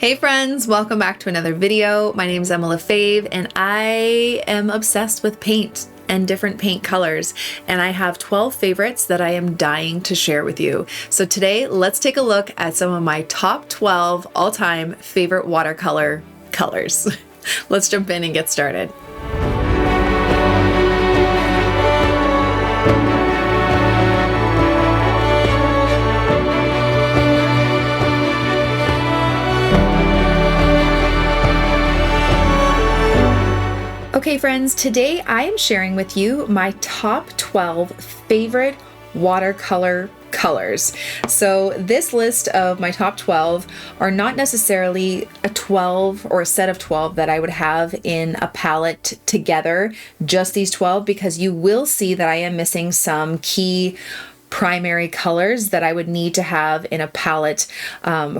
Hey friends, welcome back to another video. My name is Lefebvre and I am obsessed with paint and different paint colors, and I have 12 favorites that I am dying to share with you. So today, let's take a look at some of my top 12 all-time favorite watercolor colors. Let's jump in and get started. Okay friends, today I am sharing with you my top 12 favorite watercolor colors. So this list of my top 12 are not necessarily a 12 or a set of 12 that I would have in a palette together, just these 12, because you will see that I am missing some key primary colors that I would need to have in a palette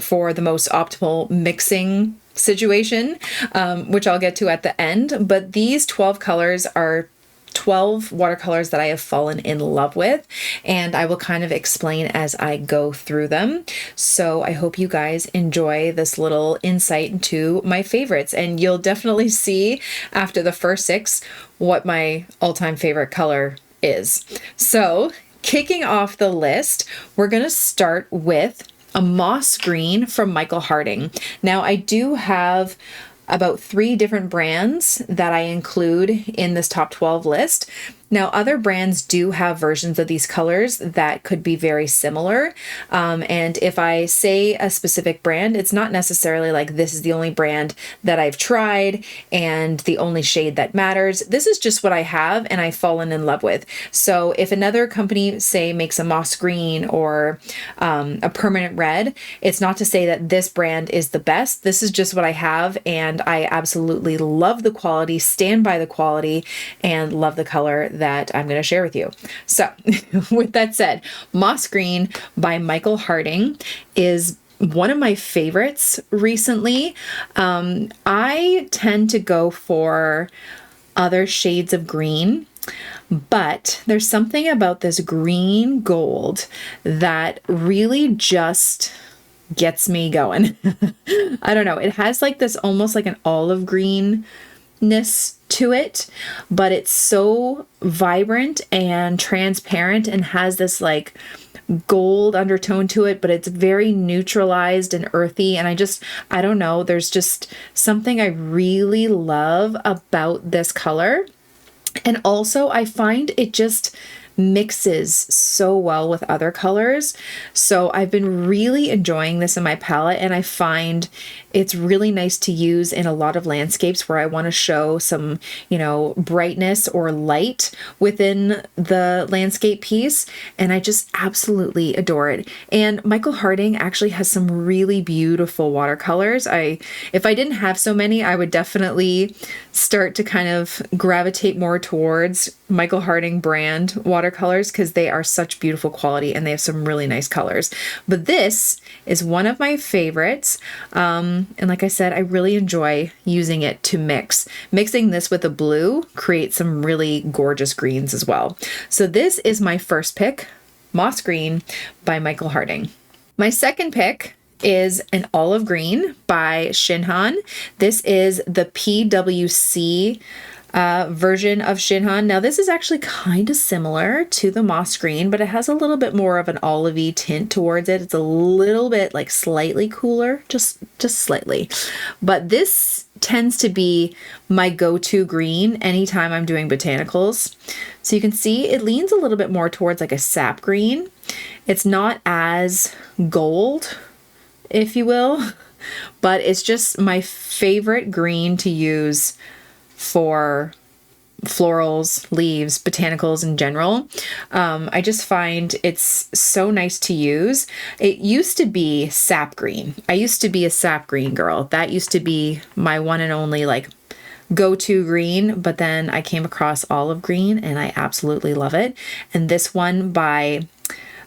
for the most optimal mixing situation, which I'll get to at the end. But these 12 colors are 12 watercolors that I have fallen in love with, and I will kind of explain as I go through them. So I hope you guys enjoy this little insight into my favorites, and you'll definitely see after the first 6 what my all-time favorite color is. So kicking off the list, we're going to start with a moss green from Michael Harding. Now I do have about 3 different brands that I include in this top 12 list. Now, other brands do have versions of these colors that could be very similar. And if I say a specific brand, it's not necessarily like this is the only brand that I've tried and the only shade that matters. This is just what I have and I've fallen in love with. So if another company, say, makes a moss green or a permanent red, it's not to say that this brand is the best. This is just what I have, and I absolutely love the quality, stand by the quality, and love the color that I'm going to share with you. So with that said, Moss Green by Michael Harding is one of my favorites recently. I tend to go for other shades of green, but there's something about this green gold that really just gets me going. I don't know. It has like this almost like an olive greenness to it, but it's so vibrant and transparent and has this like gold undertone to it, but it's very neutralized and earthy. And I don't know, there's just something I really love about this color. And also I find it just mixes so well with other colors. So I've been really enjoying this in my palette, and I find it's really nice to use in a lot of landscapes where I want to show some, brightness or light within the landscape piece. And I just absolutely adore it. And Michael Harding actually has some really beautiful watercolors. If I didn't have so many, I would definitely start to kind of gravitate more towards Michael Harding brand watercolors because they are such beautiful quality and they have some really nice colors. But this is one of my favorites. And like I said, I really enjoy using it to mix. Mixing this with a blue creates some really gorgeous greens as well. So this is my first pick, Moss Green by Michael Harding. My second pick is an olive green by Shinhan. This is the PWC version of Shinhan. Now this is actually kind of similar to the moss green, but it has a little bit more of an olivey tint towards it. It's a little bit like slightly cooler, just slightly. But this tends to be my go-to green anytime I'm doing botanicals. So you can see it leans a little bit more towards like a sap green. It's not as gold, if you will, but it's just my favorite green to use for florals, leaves, botanicals in general. I just find it's so nice to use. It used to be sap green. I used to be a sap green girl. That used to be my one and only like go-to green, but then I came across olive green and I absolutely love it. And this one by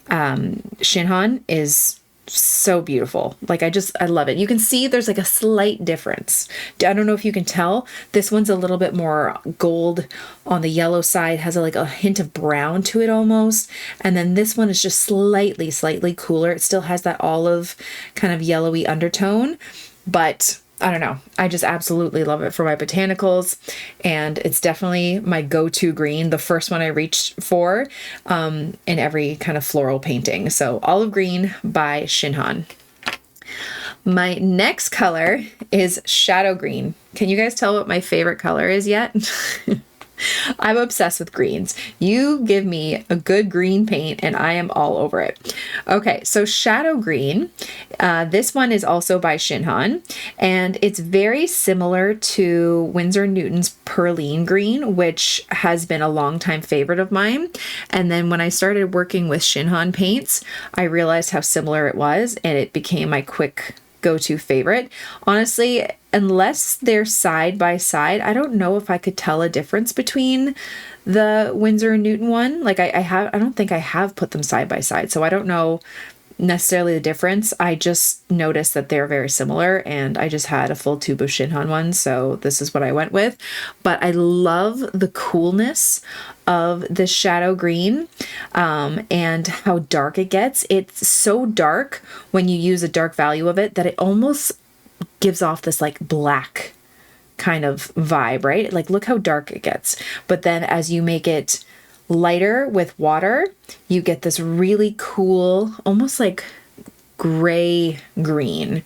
Shinhan is so beautiful. Like I love it. You can see there's like a slight difference. I don't know if you can tell. This one's a little bit more gold on the yellow side, has like a hint of brown to it almost. And then this one is just slightly cooler. It still has that olive kind of yellowy undertone. but I don't know. I just absolutely love it for my botanicals, and it's definitely my go-to green, the first one I reached for in every kind of floral painting. So Olive Green by Shinhan. My next color is Shadow Green. Can you guys tell what my favorite color is yet? I'm obsessed with greens. You give me a good green paint and I am all over it. Okay, so Shadow Green, this one is also by Shinhan, and it's very similar to Winsor Newton's Perline Green, which has been a longtime favorite of mine. And then when I started working with Shinhan paints, I realized how similar it was, and it became my quick go-to favorite. Honestly, unless they're side by side, I don't know if I could tell a difference between the Winsor and Newton one. Like I don't think I have put them side by side, so I don't know necessarily the difference. I just noticed that they're very similar, and I just had a full tube of Shinhan ones, so this is what I went with. But I love the coolness of the Shadow Green and how dark it gets. It's so dark when you use a dark value of it that it almost gives off this like black kind of vibe, right? Like look how dark it gets. But then as you make it lighter with water, you get this really cool, almost like gray green,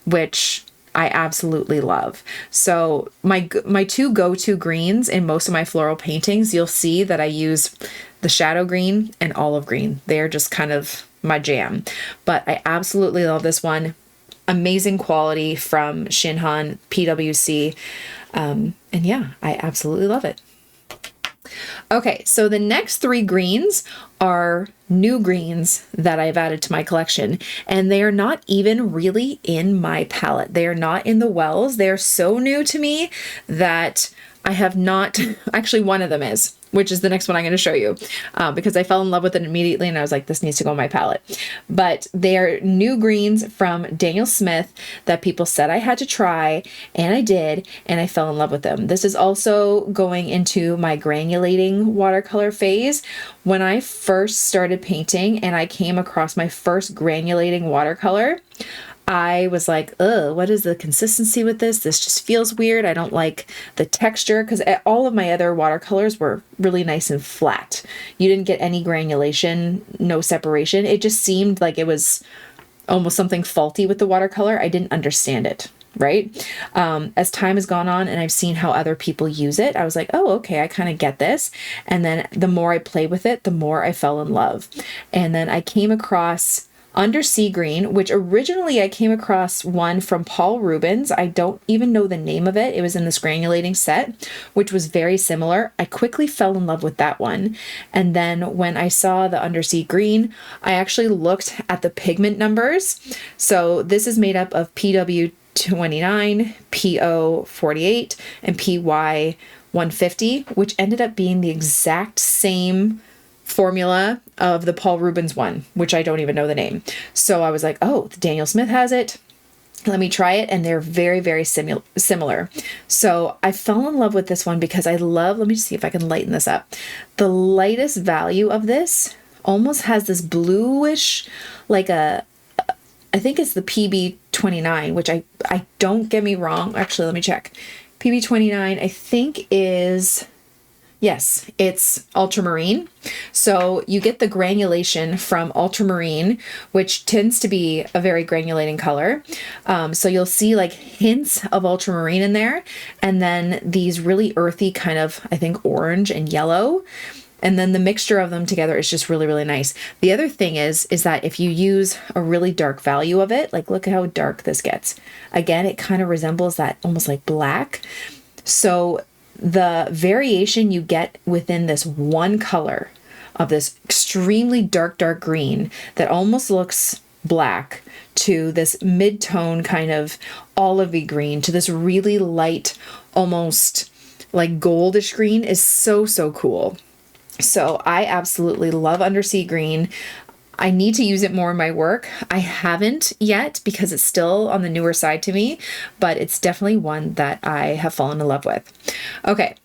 which I absolutely love. So my two go-to greens in most of my floral paintings, you'll see that I use the Shadow Green and Olive Green. They're just kind of my jam. But I absolutely love this one. Amazing quality from Shinhan PWC. And yeah, I absolutely love it. Okay, so the next three greens are new greens that I've added to my collection, and they are not even really in my palette. They are not in the wells. They are so new to me that I have not, actually one of them is, which is the next one I'm going to show you, because I fell in love with it immediately and I was like, this needs to go on my palette. But they are new greens from Daniel Smith that people said I had to try, and I did, and I fell in love with them. This is also going into my granulating watercolor phase. When I first started painting and I came across my first granulating watercolor, I was like, ugh, what is the consistency with this? This just feels weird. I don't like the texture, because all of my other watercolors were really nice and flat. You didn't get any granulation, no separation. It just seemed like it was almost something faulty with the watercolor. I didn't understand it, right? As time has gone on and I've seen how other people use it, I was like, oh, okay, I kind of get this. And then the more I play with it, the more I fell in love. And then I came across Undersea Green, which originally I came across one from Paul Rubens. I don't even know the name of it. It was in this granulating set, which was very similar. I quickly fell in love with that one. And then when I saw the Undersea Green, I actually looked at the pigment numbers. So this is made up of PW29, PO48, and PY150, which ended up being the exact same formula of the Paul Rubens one, which I don't even know the name. So I was like, oh, Daniel Smith has it. Let me try it. And they're very, very similar. So I fell in love with this one because I love, let me see if I can lighten this up. The lightest value of this almost has this bluish, like I think it's the PB29, which I don't get me wrong. Actually, let me check. PB29, I think is, yes, it's Ultramarine. So you get the granulation from Ultramarine, which tends to be a very granulating color. So you'll see like hints of Ultramarine in there, and then these really earthy kind of, I think, orange and yellow. And then the mixture of them together is just really, really nice. The other thing is that if you use a really dark value of it, like look at how dark this gets. Again, it kind of resembles that almost like black. So the variation you get within this one color of this extremely dark, dark green that almost looks black to this mid-tone kind of olivey green to this really light, almost like goldish green is so, so cool. So I absolutely love Undersea Green. I need to use it more in my work. I haven't yet because it's still on the newer side to me, but it's definitely one that I have fallen in love with. Okay,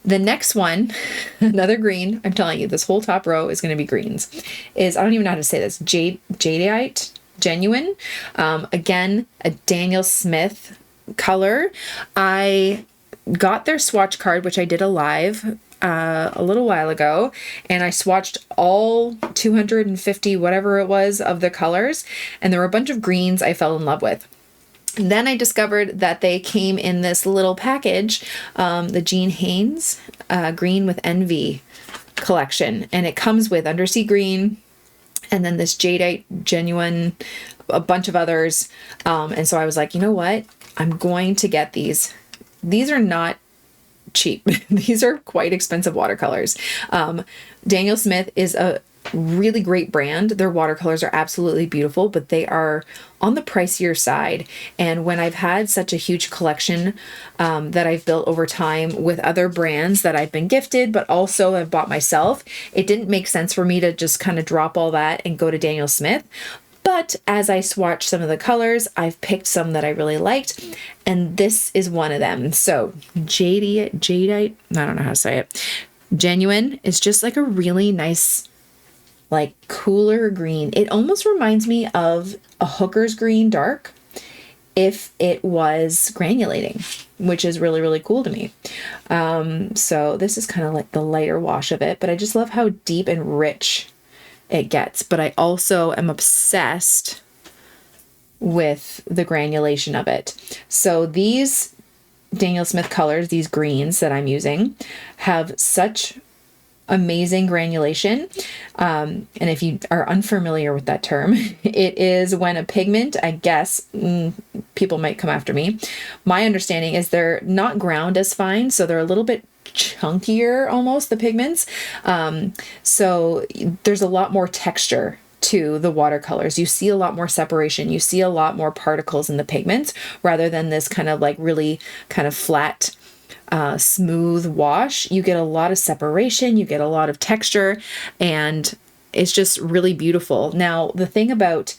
the next one, another green, I'm telling you, this whole top row is going to be greens, is, I don't even know how to say this, jadeite, Genuine. Again, a Daniel Smith color. I got their swatch card, which I did a live a little while ago, and I swatched all 250 whatever it was of the colors, and there were a bunch of greens I fell in love with. And then I discovered that they came in this little package, the Jean Haynes Green with Envy collection, and it comes with Undersea Green and then this Jadeite Genuine, a bunch of others, and so I was like, you know what, I'm going to get these. These are not cheap. These are quite expensive watercolors. Daniel Smith is a really great brand. Their watercolors are absolutely beautiful, but they are on the pricier side. And when I've had such a huge collection that I've built over time with other brands that I've been gifted, but also have bought myself, it didn't make sense for me to just kind of drop all that and go to Daniel Smith. But as I swatched some of the colors, I've picked some that I really liked, and this is one of them. So Jadeite, I don't know how to say it. Genuine is just like a really nice, like cooler green. It almost reminds me of a Hooker's Green Dark if it was granulating, which is really, really cool to me. So this is kind of like the lighter wash of it, but I just love how deep and rich it gets. But I also am obsessed with the granulation of it. So these Daniel Smith colors, these greens that I'm using, have such amazing granulation. And if you are unfamiliar with that term, it is when a pigment, I guess, people might come after me. My understanding is they're not ground as fine, so they're a little bit chunkier almost, the pigments. So there's a lot more texture to the watercolors. You see a lot more separation. You see a lot more particles in the pigments rather than this kind of like really kind of flat, smooth wash. You get a lot of separation, you get a lot of texture, and it's just really beautiful. Now, the thing about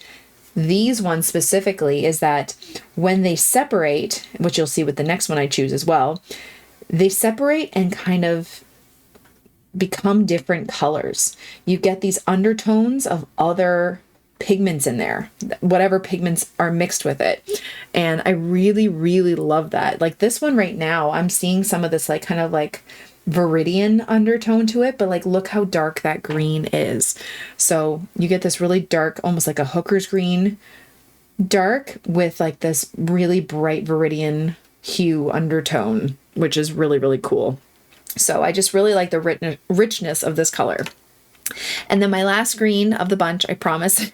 these ones specifically is that when they separate, which you'll see with the next one I choose as well, they separate and kind of become different colors. You get these undertones of other pigments in there, whatever pigments are mixed with it. And I really, really love that. Like this one right now, I'm seeing some of this like kind of like viridian undertone to it, but like look how dark that green is. So you get this really dark, almost like a Hooker's Green dark with like this really bright viridian hue undertone, which is really, really cool. So I just really like the richness of this color. And then my last green of the bunch, I promise,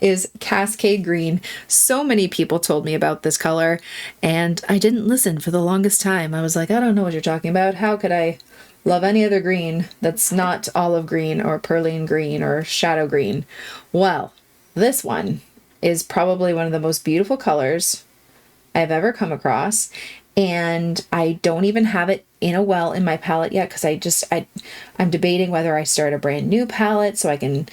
is Cascade Green. So many people told me about this color, and I didn't listen for the longest time. I was like, I don't know what you're talking about. How could I love any other green that's not olive green or perline green or shadow green? Well, this one is probably one of the most beautiful colors I've ever come across, and I don't even have it in a well in my palette yet because I'm debating whether I start a brand new palette so I can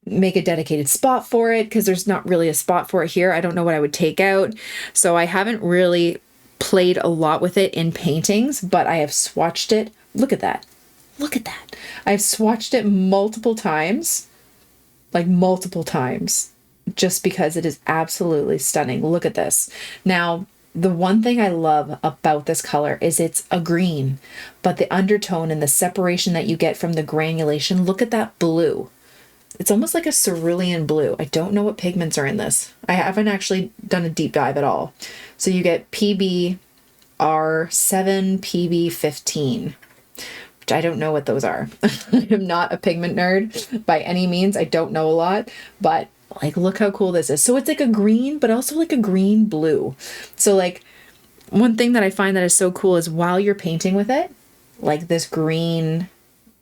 make a dedicated spot for it, because there's not really a spot for it here. I don't know what I would take out, so I haven't really played a lot with it in paintings, but I have swatched it. Look at that. Look at that. I've swatched it multiple times, like multiple times, just because it is absolutely stunning. Look at this. Now, the one thing I love about this color is it's a green, but the undertone and the separation that you get from the granulation, look at that blue. It's almost like a cerulean blue. I don't know what pigments are in this. I haven't actually done a deep dive at all. So you get PBR7, PB15, which I don't know what those are. I am not a pigment nerd by any means. I don't know a lot, but like, look how cool this is. So it's like a green, but also like a green blue. So like one thing that I find that is so cool is while you're painting with it, like this green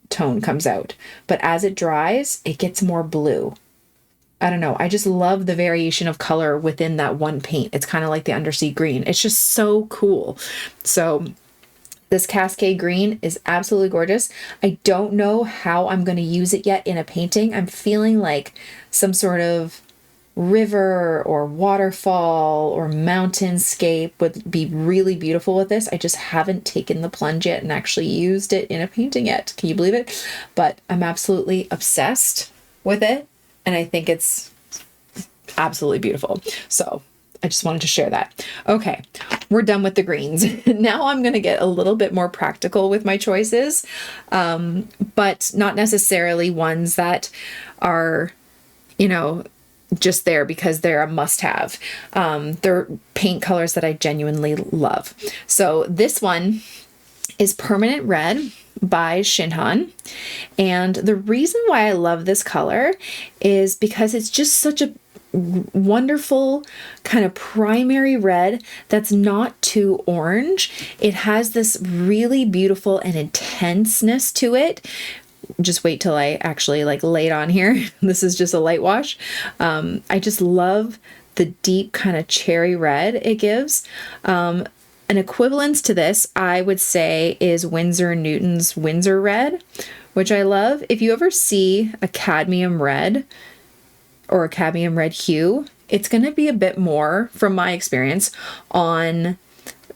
tone comes out, but as it dries, it gets more blue. I don't know. I just love the variation of color within that one paint. It's kind of like the undersea green. It's just so cool. So this Cascade Green is absolutely gorgeous. I don't know how I'm going to use it yet in a painting. I'm feeling like some sort of river or waterfall or mountainscape would be really beautiful with this. I just haven't taken the plunge yet and actually used it in a painting yet. Can you believe it? But I'm absolutely obsessed with it. and I think it's absolutely beautiful. So I just wanted to share that. Okay, we're done with the greens. Now I'm going to get a little bit more practical with my choices, but not necessarily ones that are, you know, just there because they're a must-have. They're paint colors that I genuinely love. So this one is Permanent Red by Shinhan. And the reason why I love this color is because it's just such a wonderful kind of primary red that's not too orange. It has this really beautiful and intenseness to it. Just wait till I actually like lay it on here. This is just a light wash. I just love the deep kind of cherry red it gives. An equivalence to this, I would say, is Winsor & Newton's Winsor Red, which I love. If you ever see a cadmium red or a cadmium red hue, it's going to be a bit more, from my experience, on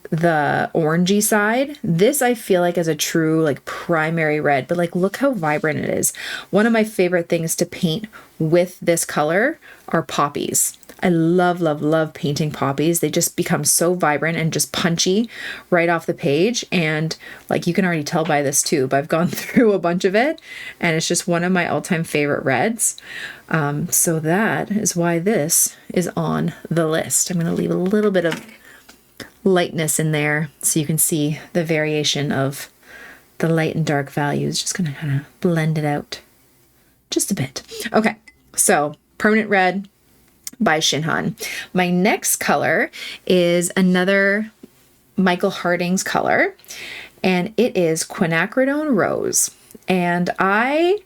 the orangey side. This I feel like is a true like primary red, but like look how vibrant it is. One of my favorite things to paint with this color are poppies. I love, love, love painting poppies. They just become so vibrant and just punchy right off the page. And like you can already tell by this tube, I've gone through a bunch of it and it's just one of my all-time favorite reds. So that is why this is on the list. I'm going to leave a little bit of lightness in there so you can see the variation of the light and dark values. Just going to kind of blend it out just a bit. Okay, so Permanent Red by Shinhan. My next color is another Michael Harding's color, and it is Quinacridone Rose. And I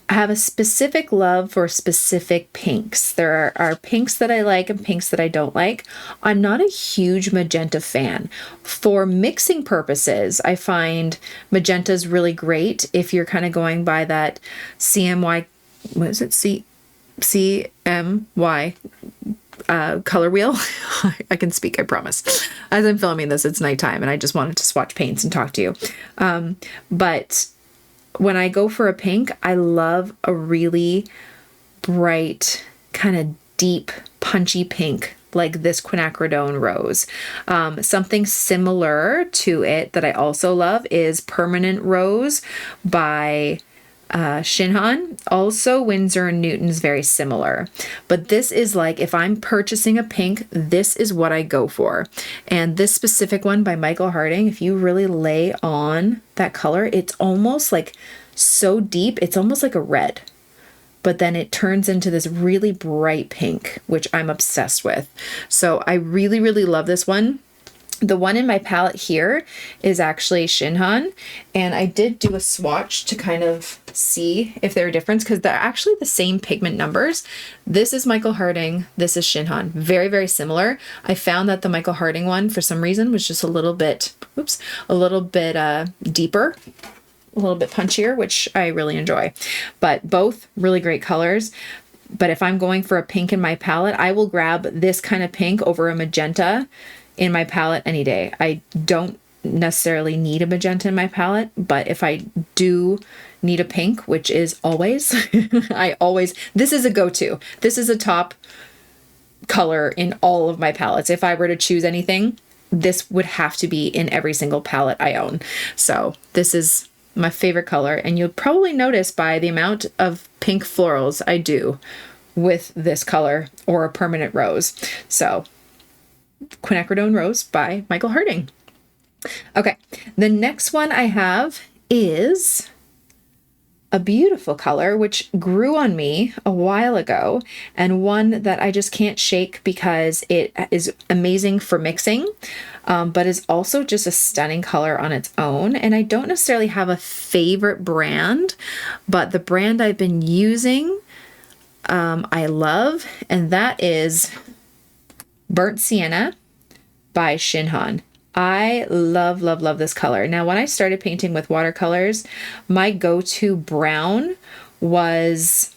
have a specific love for specific pinks. There are pinks that I like and pinks that I don't like. I'm not a huge magenta fan. For mixing purposes, I find magenta's really great if you're kind of going by that CMY, what is it? CMY color wheel. I can speak, I promise. As I'm filming this, it's nighttime and I just wanted to swatch paints and talk to you. But when I go for a pink, I love a really bright, kind of deep, punchy pink like this Quinacridone Rose. Something similar to it that I also love is Permanent Rose by Shinhan. Also Winsor & Newton's very similar. But this is like, if I'm purchasing a pink, this is what I go for. And this specific one by Michael Harding, if you really lay on that color, it's almost like so deep, it's almost like a red. But then it turns into this really bright pink, which I'm obsessed with. So I really, really love this one. The one in my palette here is actually Shinhan, and I did do a swatch to kind of see if they're different because they're actually the same pigment numbers. This is Michael Harding, this is Shinhan. Very, very similar. I found that the Michael Harding one, for some reason, was just a little bit deeper, a little bit punchier, which I really enjoy. But both really great colors. But if I'm going for a pink in my palette, I will grab this kind of pink over a magenta in my palette any day. I don't necessarily need a magenta in my palette, but if I do need a pink, which is always, this is a go-to. This is a top color in all of my palettes. If I were to choose anything, this would have to be in every single palette I own. So this is my favorite color, and you'll probably notice by the amount of pink florals I do with this color or a Permanent Rose. So Quinacridone Rose by Michael Harding. Okay, the next one I have is a beautiful color which grew on me a while ago, and one that I just can't shake because it is amazing for mixing, but is also just a stunning color on its own. And I don't necessarily have a favorite brand, but the brand I've been using I love, and that is Burnt Sienna by Shinhan. I love, love, love this color. Now, when I started painting with watercolors, my go-to brown was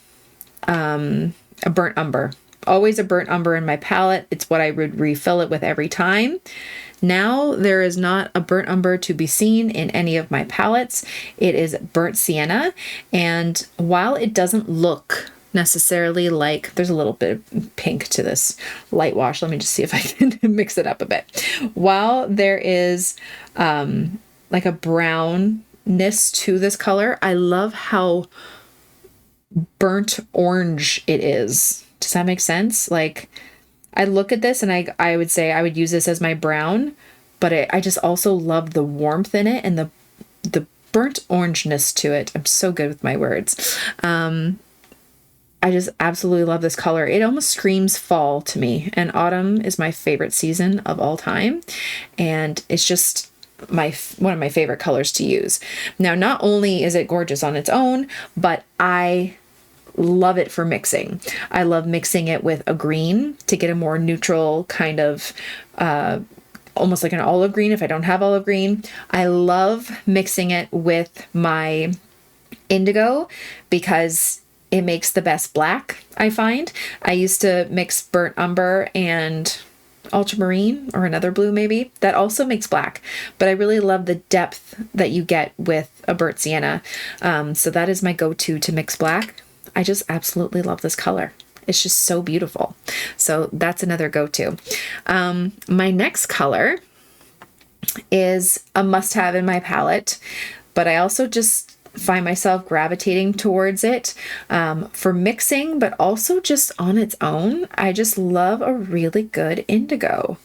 a burnt umber. Always a burnt umber in my palette. It's what I would refill it with every time. Now, there is not a burnt umber to be seen in any of my palettes. It is burnt sienna. And while it doesn't look necessarily like, there's a little bit of pink to this light wash. Let me just see if I can mix it up a bit. While there is like a brownness to this color, I love how burnt orange it is. Does that make sense? Like, I look at this and I would say I would use this as my brown, but I just also love the warmth in it and the burnt orangeness to it. I'm so good with my words. I just absolutely love this color. It almost screams fall to me, and autumn is my favorite season of all time. And it's just one of my favorite colors to use. Now, not only is it gorgeous on its own, but I love it for mixing. I love mixing it with a green to get a more neutral kind of, almost like an olive green if I don't have olive green. I love mixing it with my indigo because it makes the best black, I find. I used to mix burnt umber and ultramarine, or another blue maybe, that also makes black, but I really love the depth that you get with a burnt sienna. So that is my go-to to mix black. I just absolutely love this color. It's just so beautiful. So that's another go-to. My next color is a must-have in my palette, but I also just find myself gravitating towards it for mixing, but also just on its own. I just love a really good indigo.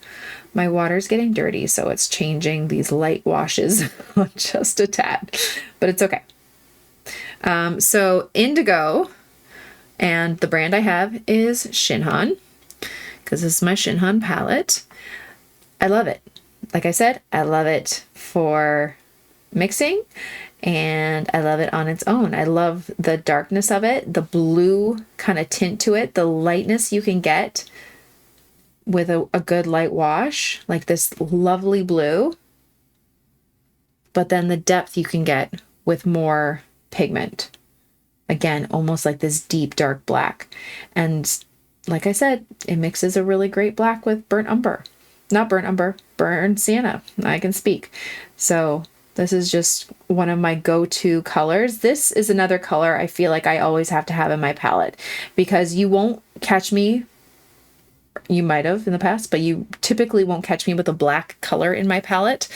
My water's getting dirty, so it's changing these light washes just a tad, but it's okay. So indigo, and the brand I have is Shinhan, because this is my Shinhan palette. I love it. Like I said, I love it for mixing, and I love it on its own. I love the darkness of it, the blue kind of tint to it, the lightness you can get with a good light wash, like this lovely blue, but then the depth you can get with more pigment. Again, almost like this deep, dark black. And like I said, it mixes a really great black with burnt umber. Not burnt umber, burnt sienna. I can speak. So this is just one of my go-to colors. This is another color I feel like I always have to have in my palette, because you won't catch me, you might have in the past, but you typically won't catch me with a black color in my palette.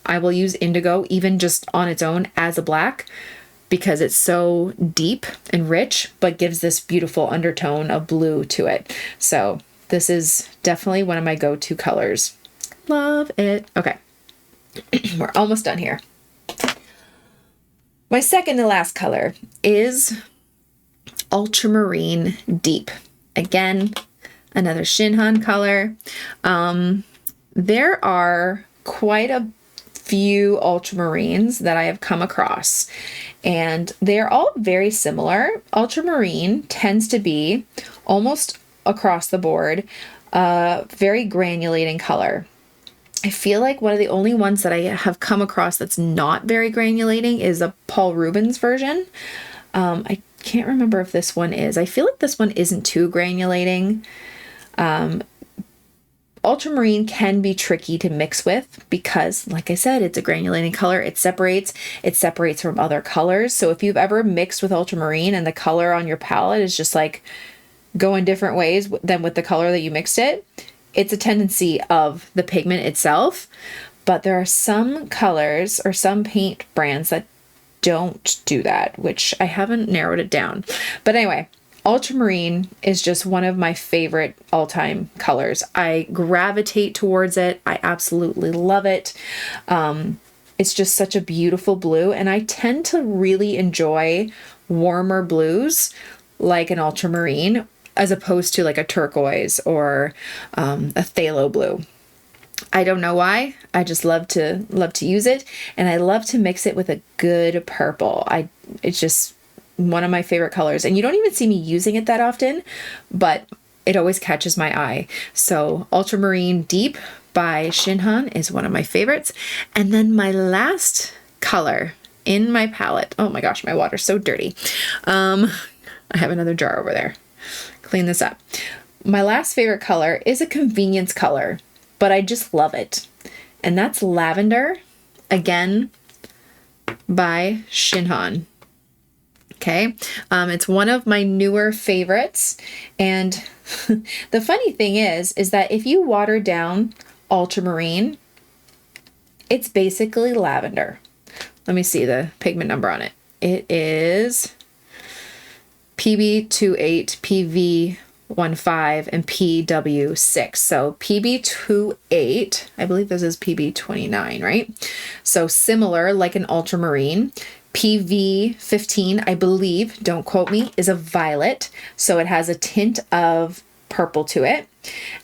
I will use indigo even just on its own as a black, because it's so deep and rich, but gives this beautiful undertone of blue to it. So this is definitely one of my go-to colors. Love it. Okay. We're almost done here. My second to last color is Ultramarine Deep. Again, another Shinhan color. There are quite a few ultramarines that I have come across, and they're all very similar. Ultramarine tends to be almost across the board a very granulating color. I feel like one of the only ones that I have come across that's not very granulating is a Paul Rubens version. I can't remember if this one is. I feel like this one isn't too granulating. Ultramarine can be tricky to mix with because, like I said, it's a granulating color. It separates from other colors. So if you've ever mixed with ultramarine and the color on your palette is just like going different ways than with the color that you mixed it, it's a tendency of the pigment itself. But there are some colors or some paint brands that don't do that, which I haven't narrowed it down. But anyway, ultramarine is just one of my favorite all-time colors. I gravitate towards it. I absolutely love it. It's just such a beautiful blue, and I tend to really enjoy warmer blues like an ultramarine as opposed to like a turquoise or a phthalo blue. I don't know why. I just love to use it, and I love to mix it with a good purple. It's just one of my favorite colors, and you don't even see me using it that often, but it always catches my eye. So Ultramarine Deep by Shinhan is one of my favorites. And then my last color in my palette, oh my gosh, my water's so dirty. I have another jar over there. Clean this up. My last favorite color is a convenience color, but I just love it. And that's Lavender, again by Shinhan. Okay. It's one of my newer favorites. And the funny thing is that if you water down Ultramarine, it's basically lavender. Let me see the pigment number on it. It is PB28, PV15, and PW6. So PB28, I believe this is PB29, right? So similar, like an Ultramarine. PV15, I believe, don't quote me, is a violet. So it has a tint of purple to it.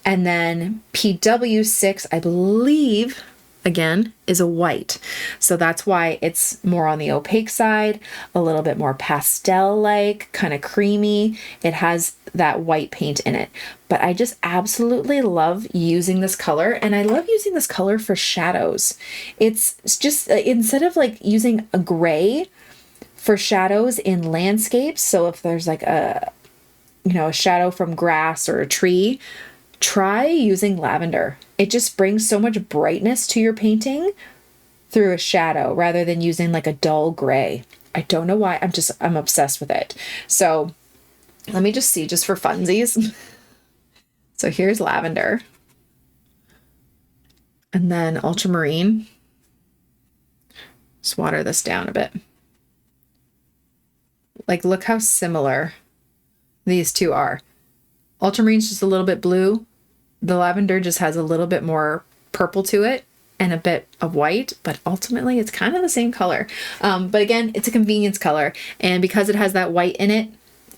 And then PW6, I believe, again, is a white. So that's why it's more on the opaque side, a little bit more pastel-like, kind of creamy. It has that white paint in it. But I just absolutely love using this color, and I love using this color for shadows. It's just, instead of like using a gray for shadows in landscapes, so if there's like a shadow from grass or a tree, try using lavender. It just brings so much brightness to your painting through a shadow rather than using like a dull gray. I don't know why, I'm obsessed with it. So let me just see, just for funsies. So here's lavender. And then ultramarine. Just water this down a bit. Like, look how similar these two are. Ultramarine's just a little bit blue. The lavender just has a little bit more purple to it and a bit of white, but ultimately it's kind of the same color. But again, it's a convenience color. And because it has that white in it,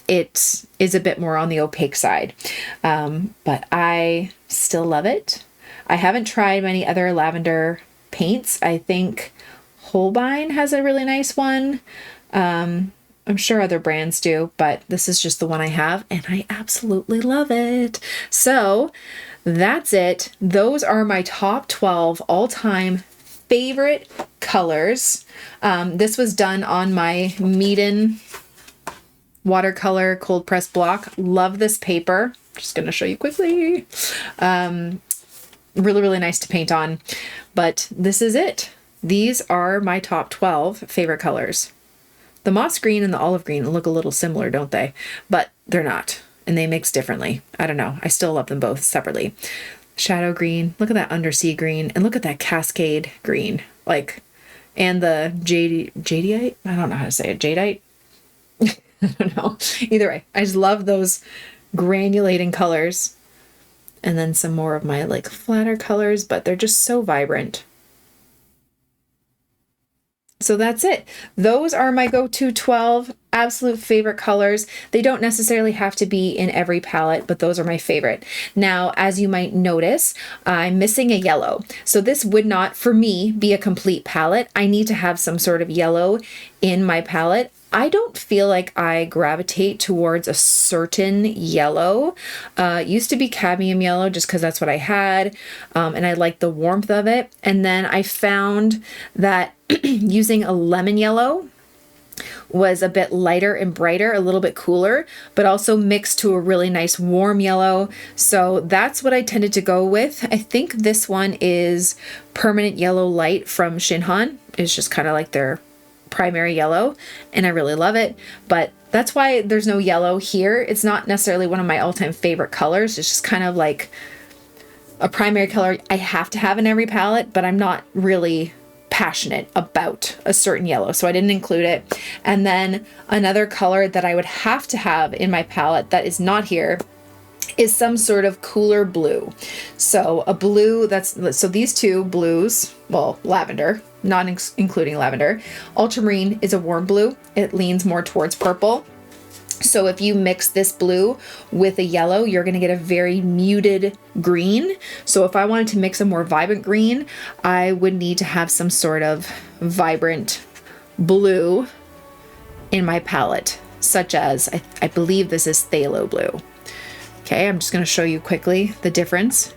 it is a bit more on the opaque side. But I still love it. I haven't tried many other lavender paints. I think Holbein has a really nice one. I'm sure other brands do, but this is just the one I have, and I absolutely love it. So that's it. Those are my top 12 all-time favorite colors. This was done on my Meeden watercolor cold press block. Love this paper. Just going to show you quickly. Really, really nice to paint on. But this is it. These are my top 12 favorite colors. The moss green and the olive green look a little similar, don't they? But they're not, and they mix differently. I don't know. I still love them both separately. Shadow green. Look at that undersea green, and look at that Cascade green. Like, and the jadeite. I don't know how to say it. Jadeite. I don't know. Either way, I just love those granulating colors. And then some more of my like flatter colors, but they're just so vibrant. So that's it. Those are my go-to 12 absolute favorite colors. They don't necessarily have to be in every palette, but those are my favorite. Now, as you might notice, I'm missing a yellow. So this would not, for me, be a complete palette. I need to have some sort of yellow in my palette. I don't feel like I gravitate towards a certain yellow. It used to be cadmium yellow just because that's what I had, and I like the warmth of it. And then I found that using a lemon yellow was a bit lighter and brighter, a little bit cooler, but also mixed to a really nice warm yellow. So that's what I tended to go with. I think this one is Permanent Yellow Light from Shinhan. It's just kind of like their primary yellow, and I really love it. But that's why there's no yellow here. It's not necessarily one of my all-time favorite colors. It's just kind of like a primary color I have to have in every palette, but I'm not really passionate about a certain yellow, so I didn't include it. And then another color that I would have to have in my palette that is not here is some sort of cooler blue. So a blue so these two blues, well, lavender, not including lavender. Ultramarine is a warm blue. It leans more towards purple. So if you mix this blue with a yellow, you're going to get a very muted green. So if I wanted to mix a more vibrant green, I would need to have some sort of vibrant blue in my palette, such as, I believe this is phthalo blue. Okay, I'm just going to show you quickly the difference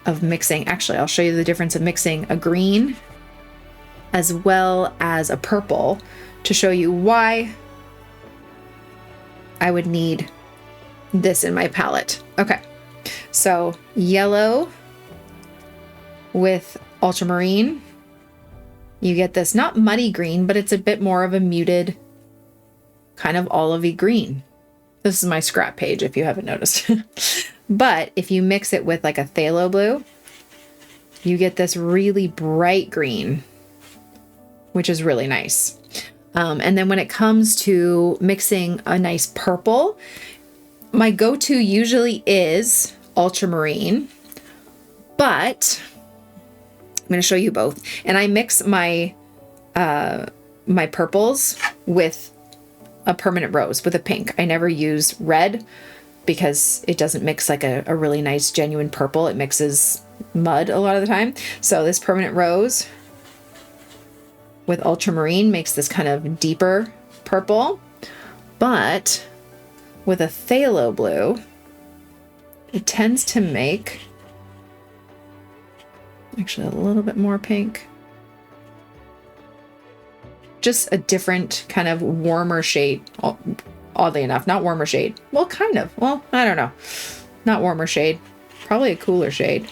of mixing. Actually, I'll show you the difference of mixing a green as well as a purple to show you why I would need this in my palette. Okay, so yellow with ultramarine, you get this not muddy green, but it's a bit more of a muted kind of olivey green. This is my scrap page if you haven't noticed. But if you mix it with like a phthalo blue, you get this really bright green, which is really nice. And then when it comes to mixing a nice purple, my go-to usually is Ultramarine, but I'm going to show you both. And I mix my my purples with a permanent rose, with a pink. I never use red because it doesn't mix like a really nice genuine purple. It mixes mud a lot of the time. So this permanent rose with Ultramarine makes this kind of deeper purple, but with a phthalo blue, it tends to make actually a little bit more pink. Just a different kind of warmer shade, oddly enough. Not warmer shade. Well, kind of. Well, I don't know. Not warmer shade. Probably a cooler shade.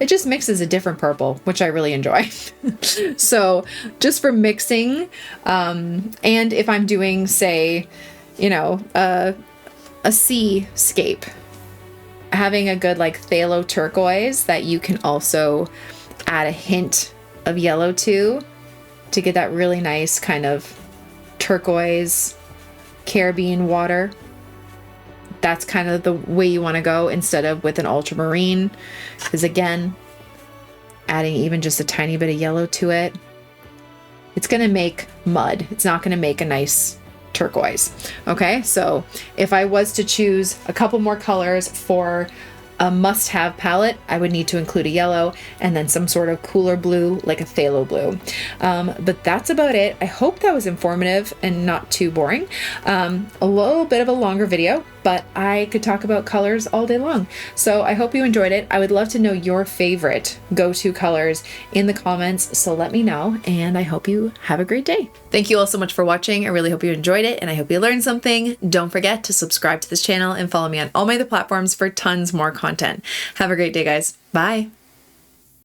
It just mixes a different purple, which I really enjoy. So just for mixing, and if I'm doing, say, you know, a seascape, having a good like phthalo turquoise that you can also add a hint of yellow to get that really nice kind of turquoise Caribbean water. That's kind of the way you want to go instead of with an ultramarine, because again, adding even just a tiny bit of yellow to it, it's going to make mud. It's not going to make a nice turquoise. Okay, so if I was to choose a couple more colors for a must-have palette, I would need to include a yellow and then some sort of cooler blue, like a phthalo blue. But that's about it. I hope that was informative and not too boring. A little bit of a longer video, but I could talk about colors all day long. So I hope you enjoyed it. I would love to know your favorite go-to colors in the comments, so let me know, and I hope you have a great day. Thank you all so much for watching. I really hope you enjoyed it, and I hope you learned something. Don't forget to subscribe to this channel and follow me on all my other platforms for tons more content. Have a great day, guys. Bye.